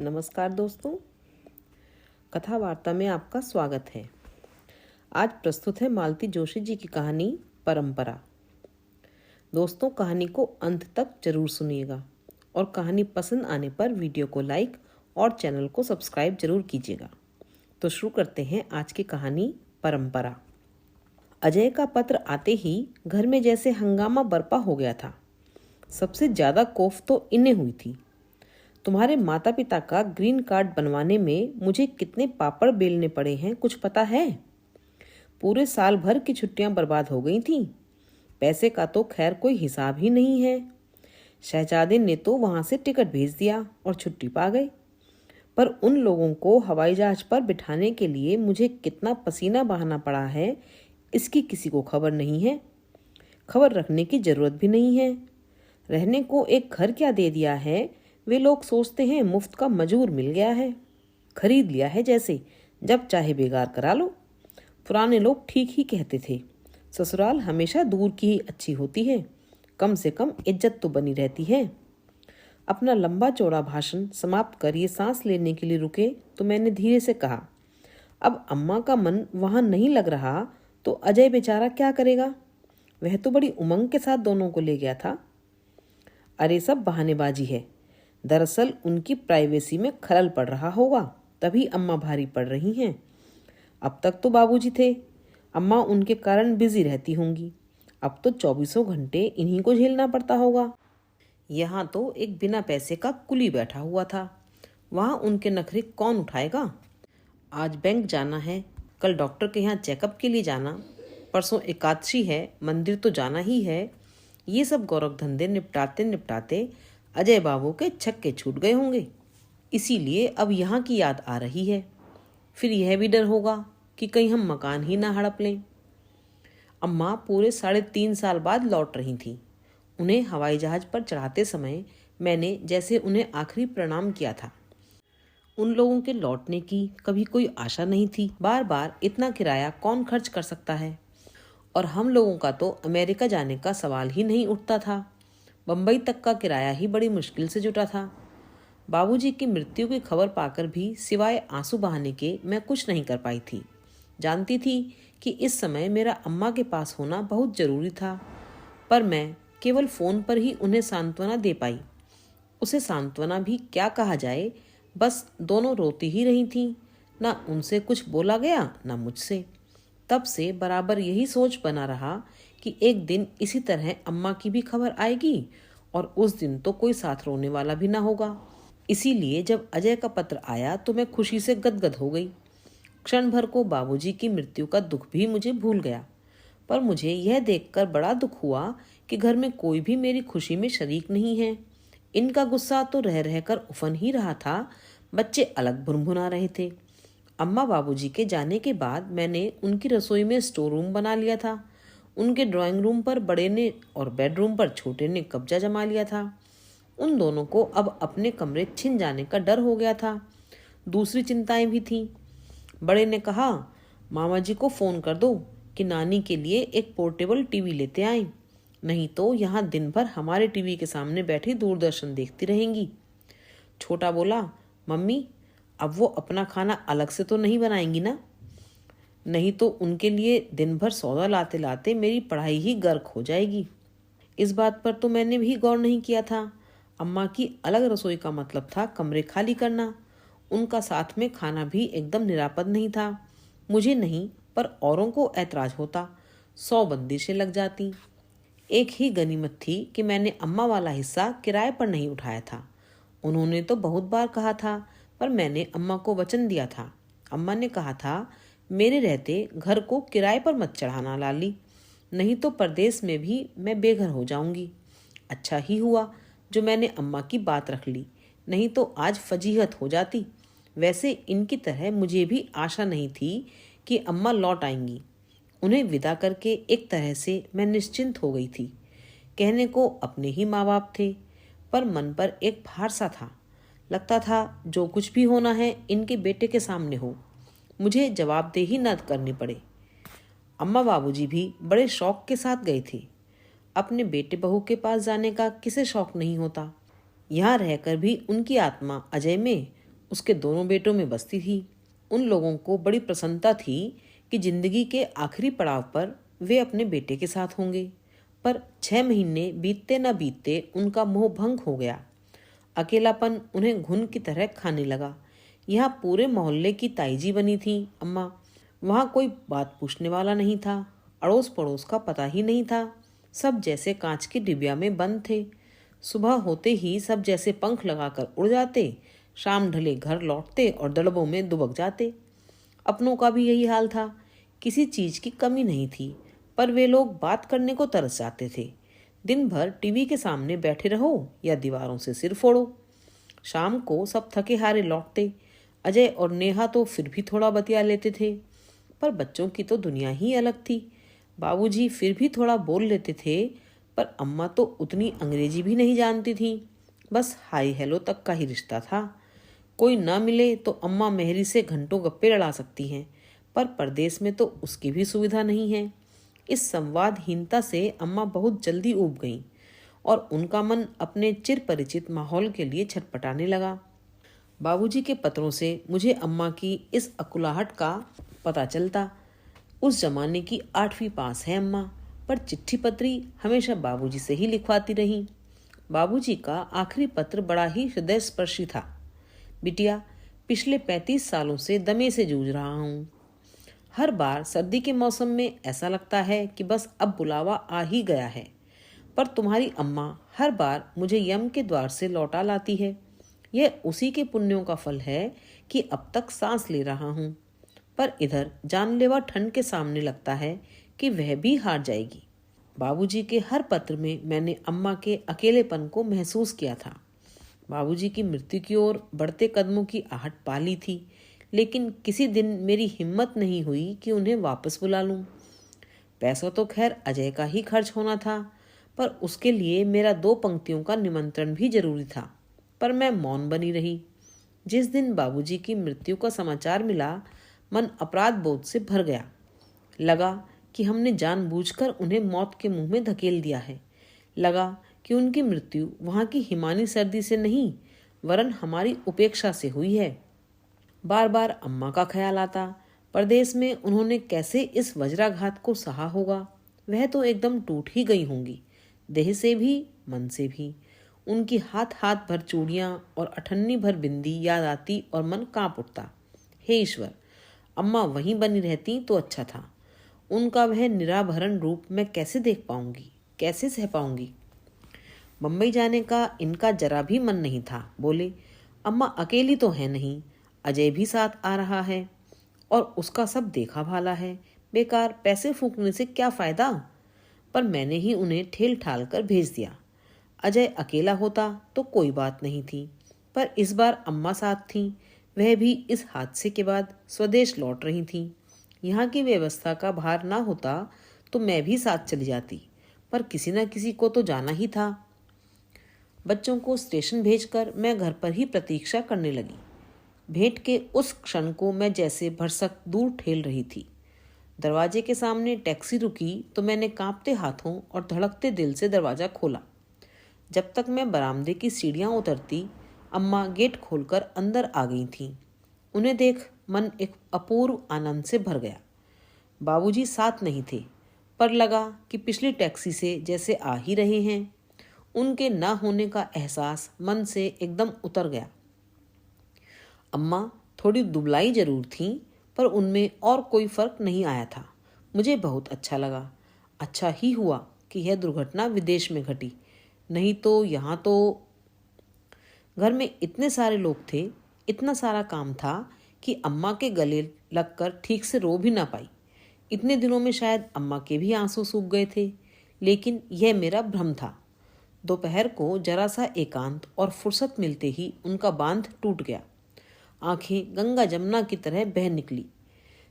नमस्कार दोस्तों, कथा वार्ता में आपका स्वागत है। आज प्रस्तुत है मालती जोशी जी की कहानी परंपरा। दोस्तों, कहानी को अंत तक जरूर सुनिएगा और कहानी पसंद आने पर वीडियो को लाइक और चैनल को सब्सक्राइब जरूर कीजिएगा। तो शुरू करते हैं आज की कहानी परंपरा। अजय का पत्र आते ही घर में जैसे हंगामा बरपा हो गया था। सबसे ज्यादा खौफ तो इन्हें हुई थी। तुम्हारे माता पिता का ग्रीन कार्ड बनवाने में मुझे कितने पापड़ बेलने पड़े हैं कुछ पता है? पूरे साल भर की छुट्टियां बर्बाद हो गई थीं। पैसे का तो खैर कोई हिसाब ही नहीं है। शहजादे ने तो वहां से टिकट भेज दिया और छुट्टी पा गए, पर उन लोगों को हवाई जहाज पर बिठाने के लिए मुझे कितना पसीना बहाना पड़ा है, इसकी किसी को खबर नहीं है। खबर रखने की जरूरत भी नहीं है। रहने को एक घर क्या दे दिया है, वे लोग सोचते हैं मुफ्त का मजूर मिल गया है, खरीद लिया है जैसे, जब चाहे बेगार करा लो। पुराने लोग ठीक ही कहते थे, ससुराल हमेशा दूर की ही अच्छी होती है, कम से कम इज्जत तो बनी रहती है। अपना लंबा चौड़ा भाषण समाप्त कर ये सांस लेने के लिए रुके तो मैंने धीरे से कहा, अब अम्मा का मन वहां नहीं लग रहा तो अजय बेचारा क्या करेगा? वह तो बड़ी उमंग के साथ दोनों को ले गया था। अरे सब बहानेबाजी है। दरअसल उनकी प्राइवेसी में खलल पड़ रहा होगा, तभी अम्मा भारी पड़ रही हैं। अब तक तो बाबूजी थे, अम्मा उनके कारण बिजी रहती होंगी। अब तो 24 घंटे इन्हीं को झेलना पड़ता होगा। यहाँ तो एक बिना पैसे का कुली बैठा हुआ था, वहाँ उनके नखरे कौन उठाएगा? आज बैंक जाना है, कल डॉक्टर के यहाँ चेकअप के लिए जाना, परसों एकादशी है, मंदिर तो जाना ही है। ये सब गौरव धंधे निपटाते निपटाते अजय बाबू के छक्के छूट गए होंगे, इसीलिए अब यहाँ की याद आ रही है। फिर यह भी डर होगा कि कहीं हम मकान ही ना हड़प लें। अम्मा पूरे 3.5 साल बाद लौट रही थीं। उन्हें हवाई जहाज पर चढ़ाते समय मैंने जैसे उन्हें आखिरी प्रणाम किया था। उन लोगों के लौटने की कभी कोई आशा नहीं थी। बार बार इतना किराया कौन खर्च कर सकता है? और हम लोगों का तो अमेरिका जाने का सवाल ही नहीं उठता था। बम्बई तक का किराया ही बड़ी मुश्किल से जुटा था। बाबूजी की मृत्यु की खबर पाकर भी सिवाय आंसू बहाने के मैं कुछ नहीं कर पाई थी। जानती थी कि इस समय मेरा अम्मा के पास होना बहुत जरूरी था, पर मैं केवल फोन पर ही उन्हें सांत्वना दे पाई। उसे सांत्वना भी क्या कहा जाए, बस दोनों रोती ही रही थीं। ना उनसे कुछ बोला गया, ना मुझसे। तब से बराबर यही सोच बना रहा कि एक दिन इसी तरह अम्मा की भी खबर आएगी और उस दिन तो कोई साथ रोने वाला भी ना होगा। इसीलिए जब अजय का पत्र आया तो मैं खुशी से गदगद हो गई। क्षण भर को बाबूजी की मृत्यु का दुख भी मुझे भूल गया, पर मुझे यह देखकर बड़ा दुख हुआ कि घर में कोई भी मेरी खुशी में शरीक नहीं है। इनका गुस्सा तो रह रहकर उफन ही रहा था, बच्चे अलग भुनभुना रहे थे। अम्मा बाबूजी के जाने के बाद मैंने उनकी रसोई में स्टोर रूम बना लिया था। उनके ड्राइंग रूम पर बड़े ने और बेडरूम पर छोटे ने कब्जा जमा लिया था। उन दोनों को अब अपने कमरे छिन जाने का डर हो गया था। दूसरी चिंताएं भी थीं। बड़े ने कहा, मामा जी को फोन कर दो कि नानी के लिए एक पोर्टेबल टीवी लेते आएं, नहीं तो यहाँ दिन भर हमारे टीवी के सामने बैठी दूरदर्शन देखती रहेंगी। छोटा बोला, मम्मी अब वो अपना खाना अलग से तो नहीं बनाएंगी ना? नहीं तो उनके लिए दिन भर सौदा लाते लाते मेरी पढ़ाई ही गर्क हो जाएगी। इस बात पर तो मैंने भी गौर नहीं किया था। अम्मा की अलग रसोई का मतलब था कमरे खाली करना। उनका साथ में खाना भी एकदम निरापद नहीं था। मुझे नहीं, पर औरों को ऐतराज होता, 100 बंदिशें लग जाती। एक ही गनीमत थी कि मैंने अम्मा वाला हिस्सा किराए पर नहीं उठाया था। उन्होंने तो बहुत बार कहा था, पर मैंने अम्मा को वचन दिया था। अम्मा ने कहा था, मेरे रहते घर को किराए पर मत चढ़ाना लाली, नहीं तो परदेश में भी मैं बेघर हो जाऊंगी। अच्छा ही हुआ जो मैंने अम्मा की बात रख ली, नहीं तो आज फजीहत हो जाती। वैसे इनकी तरह मुझे भी आशा नहीं थी कि अम्मा लौट आएंगी। उन्हें विदा करके एक तरह से मैं निश्चिंत हो गई थी। कहने को अपने ही माँ बाप थे, पर मन पर एक भार सा था। लगता था जो कुछ भी होना है इनके बेटे के सामने हो, मुझे जवाबदेही न करनी पड़े। अम्मा बाबूजी भी बड़े शौक के साथ गए थे। अपने बेटे बहू के पास जाने का किसे शौक नहीं होता। यहाँ रहकर भी उनकी आत्मा अजय में उसके दोनों बेटों में बसती थी। उन लोगों को बड़ी प्रसन्नता थी कि जिंदगी के आखिरी पड़ाव पर वे अपने बेटे के साथ होंगे। पर 6 महीने बीतते न बीतते उनका मोह भंग हो गया। अकेलापन उन्हें घुन की तरह खाने लगा। यहाँ पूरे मोहल्ले की ताईजी बनी थी अम्मा। वहाँ कोई बात पूछने वाला नहीं था। अड़ोस पड़ोस का पता ही नहीं था। सब जैसे कांच की डिबिया में बंद थे। सुबह होते ही सब जैसे पंख लगाकर उड़ जाते, शाम ढले घर लौटते और दड़बों में दुबक जाते। अपनों का भी यही हाल था। किसी चीज की कमी नहीं थी, पर वे लोग बात करने को तरस जाते थे। दिन भर टीवी के सामने बैठे रहो या दीवारों से सिर फोड़ो। शाम को सब थके हारे लौटते। अजय और नेहा तो फिर भी थोड़ा बतिया लेते थे, पर बच्चों की तो दुनिया ही अलग थी। बाबूजी फिर भी थोड़ा बोल लेते थे, पर अम्मा तो उतनी अंग्रेजी भी नहीं जानती थी। बस हाय हेलो तक का ही रिश्ता था। कोई ना मिले तो अम्मा मेहरी से घंटों गप्पे लड़ा सकती हैं, पर परदेश में तो उसकी भी सुविधा नहीं है। इस संवादहीनता से अम्मा बहुत जल्दी ऊब गईं और उनका मन अपने चिर परिचित माहौल के लिए छटपटाने लगा। बाबूजी के पत्रों से मुझे अम्मा की इस अकुलाहट का पता चलता। उस जमाने की 8वीं पास है अम्मा, पर चिट्ठी पत्री हमेशा बाबूजी से ही लिखवाती रहीं। बाबूजी का आखिरी पत्र बड़ा ही हृदय स्पर्शी था। बिटिया, पिछले 35 सालों से दमे से जूझ रहा हूँ। हर बार सर्दी के मौसम में ऐसा लगता है कि बस अब बुलावा आ ही गया है, पर तुम्हारी अम्मा हर बार मुझे यम के द्वार से लौटा लाती है। यह उसी के पुण्यों का फल है कि अब तक सांस ले रहा हूँ, पर इधर जानलेवा ठंड के सामने लगता है कि वह भी हार जाएगी। बाबूजी के हर पत्र में मैंने अम्मा के अकेलेपन को महसूस किया था। बाबूजी की मृत्यु की ओर बढ़ते कदमों की आहट पा ली थी, लेकिन किसी दिन मेरी हिम्मत नहीं हुई कि उन्हें वापस बुला लूं। पैसा तो खैर अजय का ही खर्च होना था, पर उसके लिए मेरा 2 पंक्तियों का निमंत्रण भी जरूरी था। पर मैं मौन बनी रही। जिस दिन बाबूजी की मृत्यु का समाचार मिला, मन अपराध बोध से भर गया। लगा कि हमने जानबूझकर उन्हें मौत के मुंह में धकेल दिया है। लगा कि उनकी मृत्यु वहां की हिमानी सर्दी से नहीं, वरन हमारी उपेक्षा से हुई है। बार बार अम्मा का ख्याल आता। परदेश में उन्होंने कैसे इस वज्राघात को सहा होगा। वह तो एकदम टूट ही गई होंगी, देह से भी मन से भी। उनकी हाथ हाथ भर चूड़ियां और अठन्नी भर बिंदी याद आती और मन कांप उठता। हे ईश्वर, अम्मा वहीं बनी रहती तो अच्छा था। उनका वह निराभरण रूप मैं कैसे देख पाऊंगी, कैसे सह पाऊंगी। बम्बई जाने का इनका जरा भी मन नहीं था। बोले, अम्मा अकेली तो है नहीं, अजय भी साथ आ रहा है और उसका सब देखा भाला है। बेकार पैसे फूकने से क्या फायदा। पर मैंने ही उन्हें ठेल ठाल कर भेज दिया। अजय अकेला होता तो कोई बात नहीं थी, पर इस बार अम्मा साथ थी। वह भी इस हादसे के बाद स्वदेश लौट रही थी। यहाँ की व्यवस्था का भार ना होता तो मैं भी साथ चली जाती, पर किसी न किसी को तो जाना ही था। बच्चों को स्टेशन भेजकर मैं घर पर ही प्रतीक्षा करने लगी। भेंट के उस क्षण को मैं जैसे भरसक दूर ठेल रही थी। दरवाजे के सामने टैक्सी रुकी तो मैंने कांपते हाथों और धड़कते दिल से दरवाजा खोला। जब तक मैं बरामदे की सीढ़ियां उतरती, अम्मा गेट खोलकर अंदर आ गई थीं। उन्हें देख मन एक अपूर्व आनंद से भर गया। बाबूजी साथ नहीं थे, पर लगा कि पिछली टैक्सी से जैसे आ ही रहे हैं। उनके ना होने का एहसास मन से एकदम उतर गया। अम्मा थोड़ी दुबलाई जरूर थीं, पर उनमें और कोई फर्क नहीं आया था। मुझे बहुत अच्छा लगा। अच्छा ही हुआ कि यह दुर्घटना विदेश में घटी, नहीं तो यहाँ तो घर में इतने सारे लोग थे, इतना सारा काम था कि अम्मा के गले लगकर ठीक से रो भी ना पाई। इतने दिनों में शायद अम्मा के भी आंसू सूख गए थे, लेकिन यह मेरा भ्रम था। दोपहर को जरा सा एकांत और फुर्सत मिलते ही उनका बांध टूट गया। आंखें गंगा जमुना की तरह बह निकली।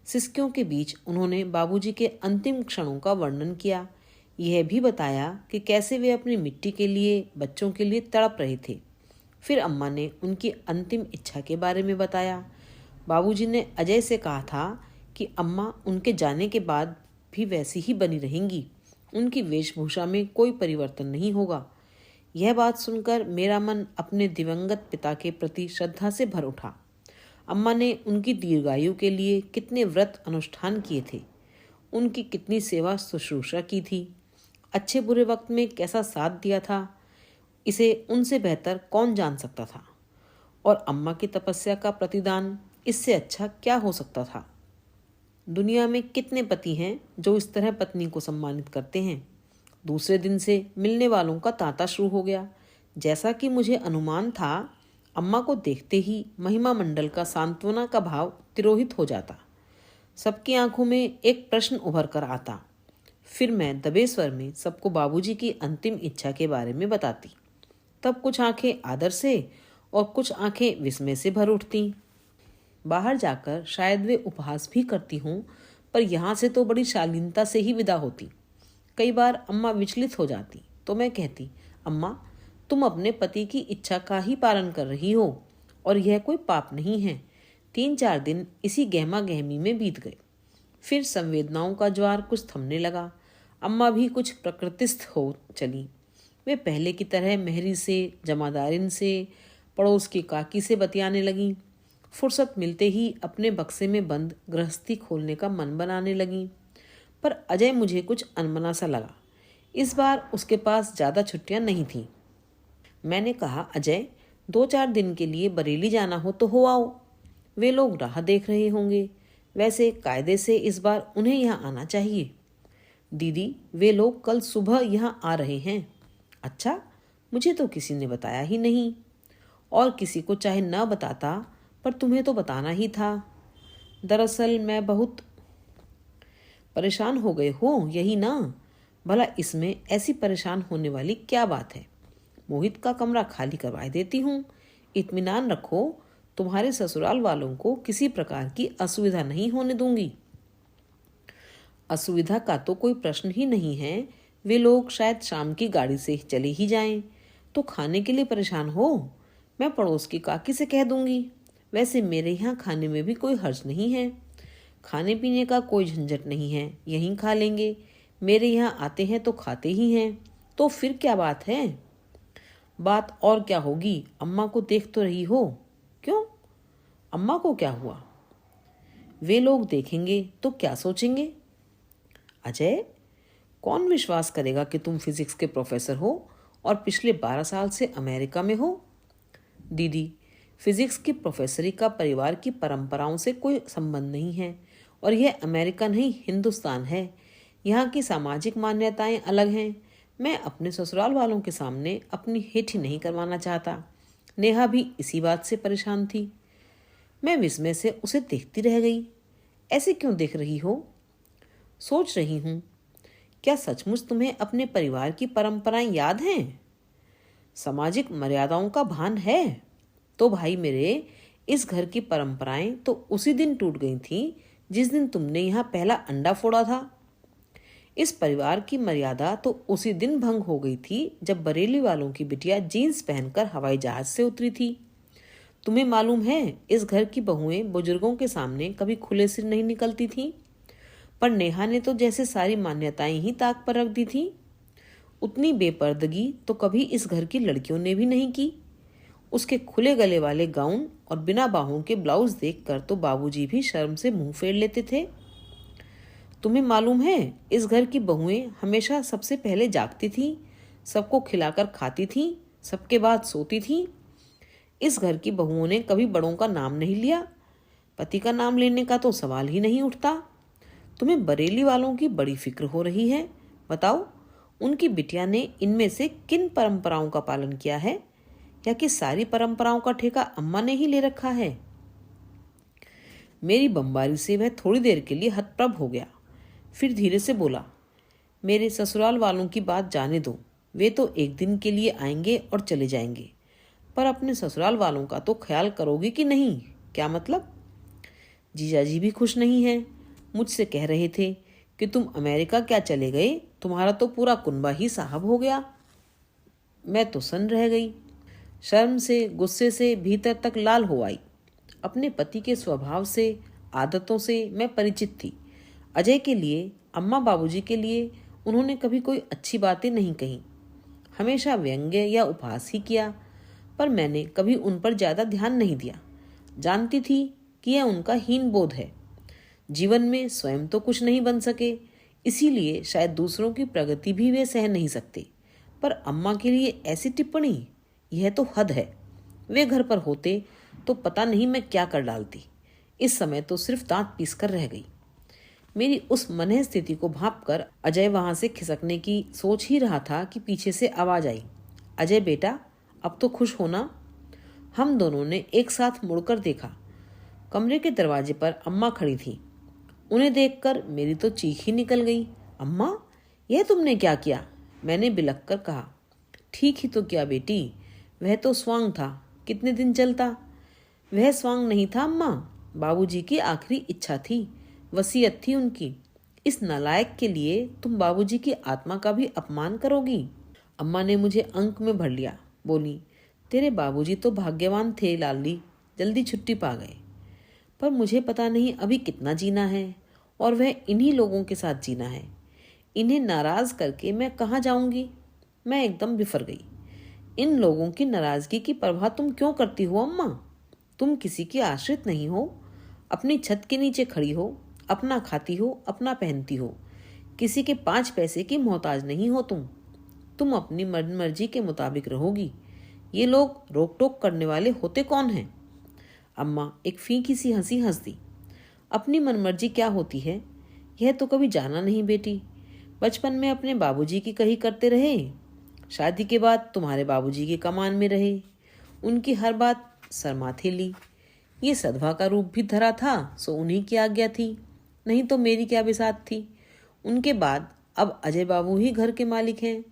सिसकियों के बीच उन्होंने बाबूजी के अंतिम क्षणों का वर्णन किया। यह भी बताया कि कैसे वे अपनी मिट्टी के लिए, बच्चों के लिए तड़प रहे थे। फिर अम्मा ने उनकी अंतिम इच्छा के बारे में बताया। बाबूजी ने अजय से कहा था कि अम्मा उनके जाने के बाद भी वैसी ही बनी रहेंगी। उनकी वेशभूषा में कोई परिवर्तन नहीं होगा। यह बात सुनकर मेरा मन अपने दिवंगत पिता के प्रति श्रद्धा से भर उठा। अम्मा ने उनकी दीर्घायु के लिए कितने व्रत अनुष्ठान किए थे, उनकी कितनी सेवा शुश्रूषा की थी, अच्छे बुरे वक्त में कैसा साथ दिया था, इसे उनसे बेहतर कौन जान सकता था। और अम्मा की तपस्या का प्रतिदान इससे अच्छा क्या हो सकता था। दुनिया में कितने पति हैं जो इस तरह पत्नी को सम्मानित करते हैं। दूसरे दिन से मिलने वालों का तांता शुरू हो गया। जैसा कि मुझे अनुमान था, अम्मा को देखते ही महिमा मंडल का सांत्वना का भाव तिरोहित हो जाता। सबकी आंखों में एक प्रश्न उभर कर आता। फिर मैं दबे स्वर में सबको बाबूजी की अंतिम इच्छा के बारे में बताती। तब कुछ आंखें आदर से और कुछ आंखें विस्मय से भर उठती। बाहर जाकर शायद वे उपहास भी करती हों, पर यहाँ से तो बड़ी शालीनता से ही विदा होती। कई बार अम्मा विचलित हो जाती तो मैं कहती, अम्मा, तुम अपने पति की इच्छा का ही पालन कर रही हो और यह कोई पाप नहीं है। 3-4 दिन इसी गहमा गहमी में बीत गए। फिर संवेदनाओं का ज्वार कुछ थमने लगा। अम्मा भी कुछ प्रकृतिस्थ हो चली। वे पहले की तरह मेहरी से, जमादारिन से, पड़ोस की काकी से बतियाने लगीं। फुर्सत मिलते ही अपने बक्से में बंद गृहस्थी खोलने का मन बनाने लगीं। पर अजय मुझे कुछ अनमना सा लगा। इस बार उसके पास ज़्यादा छुट्टियां नहीं थीं। मैंने कहा, अजय, 2-4 दिन के लिए बरेली जाना हो तो हो आओ। वे लोग राह देख रहे होंगे। वैसे कायदे से इस बार उन्हें यहाँ आना चाहिए। दीदी, वे लोग कल सुबह यहाँ आ रहे हैं। अच्छा, मुझे तो किसी ने बताया ही नहीं। और किसी को चाहे न बताता, पर तुम्हें तो बताना ही था। दरअसल मैं बहुत परेशान हो गए हो, यही ना? भला इसमें ऐसी परेशान होने वाली क्या बात है? मोहित का कमरा खाली करवा देती हूँ। इत्मीनान रखो, तुम्हारे ससुराल वालों को किसी प्रकार की असुविधा नहीं होने दूंगी। असुविधा का तो कोई प्रश्न ही नहीं है। वे लोग शायद शाम की गाड़ी से चले ही जाएं। तो खाने के लिए परेशान हो? मैं पड़ोस की काकी से कह दूंगी। वैसे मेरे यहाँ खाने में भी कोई हर्ज नहीं है। खाने पीने का कोई झंझट नहीं है, यहीं खा लेंगे। मेरे यहाँ आते हैं तो खाते ही हैं। तो फिर क्या बात है? बात और क्या होगी? अम्मा को देख तो रही हो। क्यों? अम्मा को क्या हुआ? वे लोग देखेंगे तो क्या सोचेंगे? अजय, कौन विश्वास करेगा कि तुम फिजिक्स के प्रोफेसर हो और पिछले 12 साल से अमेरिका में हो? दीदी, फिजिक्स की प्रोफेसरी का परिवार की परंपराओं से कोई संबंध नहीं है और यह अमेरिका नहीं, हिंदुस्तान है। यहाँ की सामाजिक मान्यताएं अलग हैं। मैं अपने ससुराल वालों के सामने अपनी हेठी नहीं करवाना चाहता। नेहा भी इसी बात से परेशान थी। मैं विस्मय से उसे देखती रह गई। ऐसे क्यों देख रही हो? सोच रही हूँ, क्या सचमुच तुम्हें अपने परिवार की परंपराएं याद हैं? सामाजिक मर्यादाओं का भान है? तो भाई मेरे, इस घर की परंपराएं तो उसी दिन टूट गई थी जिस दिन तुमने यहाँ पहला अंडा फोड़ा था। इस परिवार की मर्यादा तो उसी दिन भंग हो गई थी जब बरेली वालों की बिटिया जीन्स पहनकर हवाई जहाज से उतरी थी। तुम्हें मालूम है, इस घर की बहुएं बुजुर्गों के सामने कभी खुले सिर नहीं निकलती थीं। पर नेहा ने तो जैसे सारी मान्यताएं ही ताक पर रख दी थी। उतनी बेपर्दगी तो कभी इस घर की लड़कियों ने भी नहीं की। उसके खुले गले वाले गाउन और बिना बाहों के ब्लाउज देखकर तो बाबूजी भी शर्म से मुंह फेर लेते थे। तुम्हें मालूम है, इस घर की बहुएं हमेशा सबसे पहले जागती थीं, सबको खिलाकर खाती थीं, सबके बाद सोती थीं। इस घर की बहुओं ने कभी बड़ों का नाम नहीं लिया। पति का नाम लेने का तो सवाल ही नहीं उठता। तुम्हें बरेली वालों की बड़ी फिक्र हो रही है। बताओ, उनकी बिटिया ने इनमें से किन परंपराओं का पालन किया है, या कि सारी परंपराओं का ठेका अम्मा ने ही ले रखा है? मेरी बमबारी से वह थोड़ी देर के लिए हतप्रभ हो गया। फिर धीरे से बोला, मेरे ससुराल वालों की बात जाने दो। वे तो एक दिन के लिए आएंगे और चले जाएंगे, पर अपने ससुराल वालों का तो ख्याल करोगे कि नहीं? क्या मतलब? जीजाजी भी खुश नहीं हैं। मुझसे कह रहे थे कि तुम अमेरिका क्या चले गए, तुम्हारा तो पूरा कुनबा ही साहब हो गया। मैं तो सन्न रह गई। शर्म से, गुस्से से भीतर तक लाल हो आई। अपने पति के स्वभाव से, आदतों से मैं परिचित थी। अजय के लिए, अम्मा बाबूजी के लिए उन्होंने कभी कोई अच्छी बातें नहीं कही। हमेशा व्यंग्य या उपहास ही किया, पर मैंने कभी उन पर ज़्यादा ध्यान नहीं दिया। जानती थी कि यह उनका हीन बोध है। जीवन में स्वयं तो कुछ नहीं बन सके, इसीलिए शायद दूसरों की प्रगति भी वे सह नहीं सकते। पर अम्मा के लिए ऐसी टिप्पणी, यह तो हद है। वे घर पर होते तो पता नहीं मैं क्या कर डालती। इस समय तो सिर्फ दांत पीस कर रह गई। मेरी उस मनह स्थिति को भांप कर अजय वहां से खिसकने की सोच ही रहा था कि पीछे से आवाज आई, अजय बेटा, अब तो खुश होना। हम दोनों ने एक साथ मुड़कर देखा। कमरे के दरवाजे पर अम्मा खड़ी थी। उन्हें देखकर मेरी तो चीख ही निकल गई। अम्मा, यह तुमने क्या किया? मैंने बिलख कर कहा। ठीक ही तो किया बेटी, वह तो स्वांग था, कितने दिन चलता। वह स्वांग नहीं था अम्मा, बाबूजी की आखिरी इच्छा थी, वसीयत थी उनकी। इस नालायक के लिए तुम बाबूजी की आत्मा का भी अपमान करोगी। अम्मा ने मुझे अंक में भर लिया, बोली, तेरे बाबूजी तो भाग्यवान थे लाली, जल्दी छुट्टी पा गए। पर मुझे पता नहीं अभी कितना जीना है, और वह इन्हीं लोगों के साथ जीना है। इन्हें नाराज करके मैं कहाँ जाऊंगी? मैं एकदम बिफर गई। इन लोगों की नाराजगी की परवाह तुम क्यों करती हो अम्मा? तुम किसी की आश्रित नहीं हो, अपनी छत के नीचे खड़ी हो, अपना खाती हो, अपना पहनती हो, किसी के 5 पैसे की मोहताज नहीं हो। तुम अपनी मर्जी के मुताबिक रहोगी। ये लोग रोक टोक करने वाले होते कौन हैं? अम्मा एक फीकी सी हंसी हंस दी। अपनी मनमर्जी क्या होती है, यह तो कभी जाना नहीं बेटी। बचपन में अपने बाबूजी की कही करते रहे, शादी के बाद तुम्हारे बाबूजी की कमान में रहे, उनकी हर बात सर माथे ली। ये सधवा का रूप भी धरा था, सो उन्हीं की आज्ञा थी, नहीं तो मेरी क्या बिसात थी। उनके बाद अब अजय बाबू ही घर के मालिक हैं,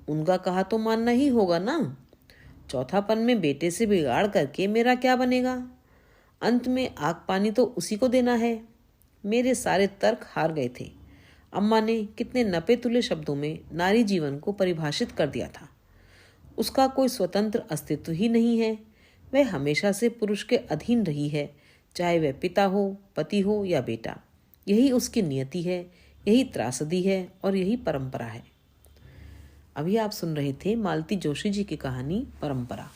उनका कहा तो मानना ही होगा ना। चौथापन में बेटे से बिगाड़ करके मेरा क्या बनेगा? अंत में आग पानी तो उसी को देना है। मेरे सारे तर्क हार गए थे। अम्मा ने कितने नपे तुले शब्दों में नारी जीवन को परिभाषित कर दिया था। उसका कोई स्वतंत्र अस्तित्व ही नहीं है। वह हमेशा से पुरुष के अधीन रही है, चाहे वह पिता हो, पति हो या बेटा। यही उसकी नियति है, यही त्रासदी है और यही परंपरा है। अभी आप सुन रहे थे मालती जोशी जी की कहानी परंपरा।